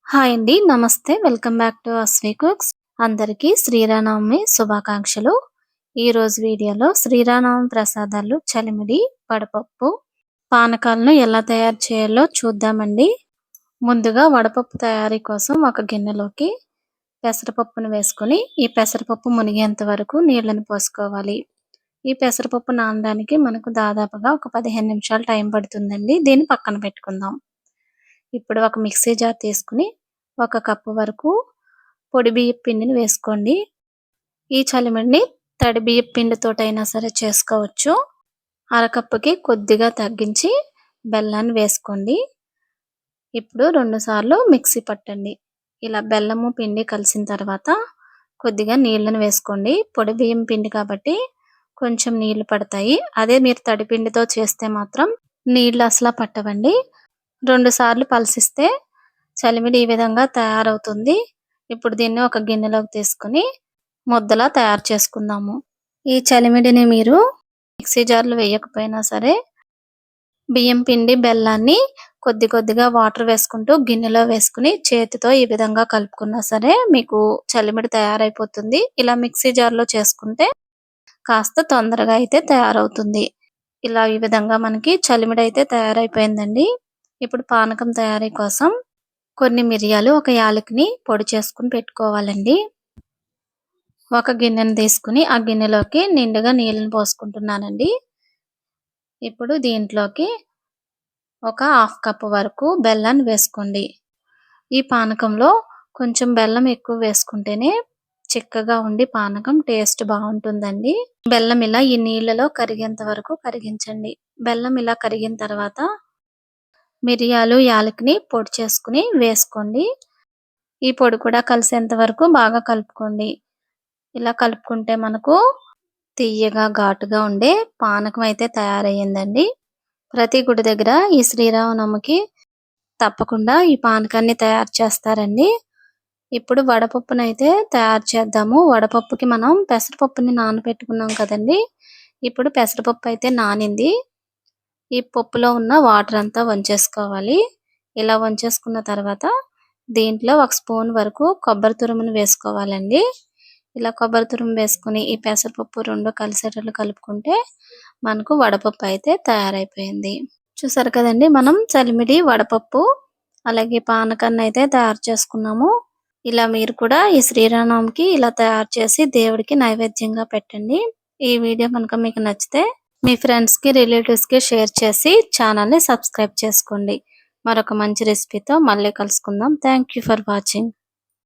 Hi అండి. నమస్తే. Welcome back to Aswi cooks. అందరికీ శ్రీరామనవమి శుభాకాంక్షలు. ఈరోజు వీడియోలో శ్రీరామనవమి ప్రసాదాలు చలిమిడి, వడపప్పు, పానకాలను ఎలా తయారు చేయాలో చూద్దామండి. ముందుగా వడపప్పు తయారీ కోసం ఒక గిన్నెలోకి పెసరపప్పును వేసుకొని ఈ పెసరపప్పు మునిగేంత వరకు నీళ్ళని పోసుకోవాలి. ఈ పెసరపప్పు నానడానికి మనకు దాదాపుగా ఒక 15 నిమిషాలు టైం పడుతుందండి. దీన్ని పక్కన పెట్టుకుందాం. ఇప్పుడు ఒక మిక్సీ జార్ తీసుకుని ఒక కప్పు వరకు పొడి బియ్యపు పిండిని వేసుకోండి. ఈ చలిమిడిని తడి బియ్యపు పిండితోటైనా సరే చేసుకోవచ్చు. అరకప్పుకి కొద్దిగా తగ్గించి బెల్లాన్ని వేసుకోండి. ఇప్పుడు 2 సార్లు మిక్సీ పట్టండి. ఇలా బెల్లము పిండి కలిసిన తర్వాత కొద్దిగా నీళ్ళని వేసుకోండి. పొడి బియ్యం పిండి కాబట్టి కొంచెం నీళ్లు పడతాయి. అదే మీరు తడి పిండితో చేస్తే మాత్రం నీళ్లు అసలు పట్టవండి. 2 సార్లు పలసిస్తే చలిమిడి ఈ విధంగా తయారవుతుంది. ఇప్పుడు దీన్ని ఒక గిన్నెలోకి తీసుకుని ముద్దలా తయారు చేసుకుందాము. ఈ చలిమిడిని మీరు మిక్సీ జార్లో వేయకపోయినా సరే బియ్యం పిండి బెల్లాన్ని కొద్ది కొద్దిగా వాటర్ వేసుకుంటూ గిన్నెలో వేసుకుని చేతితో ఈ విధంగా కలుపుకున్నా సరే మీకు చలిమిడి తయారైపోతుంది. ఇలా మిక్సీ జార్లో చేసుకుంటే కాస్త తొందరగా అయితే తయారవుతుంది. ఇలా ఈ విధంగా మనకి చలిమిడి అయితే తయారైపోయిందండి. ఇప్పుడు పానకం తయారీ కోసం కొన్ని మిరియాలు, ఒక యాలకుని పొడి చేసుకుని పెట్టుకోవాలండి. ఒక గిన్నెను తీసుకుని ఆ గిన్నెలోకి నిండుగా నీళ్ళని పోసుకుంటున్నానండి. ఇప్పుడు దీంట్లోకి ఒక హాఫ్ కప్ వరకు బెల్లాన్ని వేసుకోండి. ఈ పానకంలో కొంచెం బెల్లం ఎక్కువ వేసుకుంటేనే చిక్కగా ఉండి పానకం టేస్ట్ బాగుంటుందండి. బెల్లం ఇలా ఈ నీళ్ళలో కరిగేంత వరకు కరిగించండి. బెల్లం ఇలా కరిగిన తర్వాత మిరియాలు, యాలకుని పొడి చేసుకుని వేసుకోండి. ఈ పొడి కూడా కలిసేంత వరకు బాగా కలుపుకోండి. ఇలా కలుపుకుంటే మనకు తీయగా ఘాటుగా ఉండే పానకం అయితే తయారయ్యిందండి. ప్రతి గుడి దగ్గర ఈ శ్రీరామనవమికి తప్పకుండా ఈ పానకాన్ని తయారు చేస్తారండి. ఇప్పుడు వడపప్పునైతే తయారు చేద్దాము. వడపప్పుకి మనం పెసరపప్పుని నానబెట్టుకున్నాం కదండి. ఇప్పుడు పెసరపప్పు అయితే నానింది. ఈ పప్పులో ఉన్న వాటర్ అంతా వంచేసుకోవాలి. ఇలా వంచేసుకున్న తర్వాత దీంట్లో ఒక స్పూన్ వరకు కొబ్బరి తురుమును వేసుకోవాలండి. ఇలా కొబ్బరి తురుము వేసుకుని ఈ పెసరపప్పు రెండు కలిసేటట్లు కలుపుకుంటే మనకు వడపప్పు అయితే తయారైపోయింది. చూసారు కదండి, మనం చలిమిడి, వడపప్పు అలాగే పానకాన్ని అయితే తయారు చేసుకున్నాము. ఇలా మీరు కూడా ఈ శ్రీరామనవమికి ఇలా తయారు చేసి దేవుడికి నైవేద్యంగా పెట్టండి. ఈ వీడియో కనుక మీకు నచ్చితే మీ ఫ్రెండ్స్ కి, రిలేటివ్స్ కి షేర్ చేసి ఛానల్ ని సబ్స్క్రైబ్ చేసుకోండి. మరొక మంచి రెసిపీతో మళ్ళీ కలుసుకుందాం. Thank you for watching.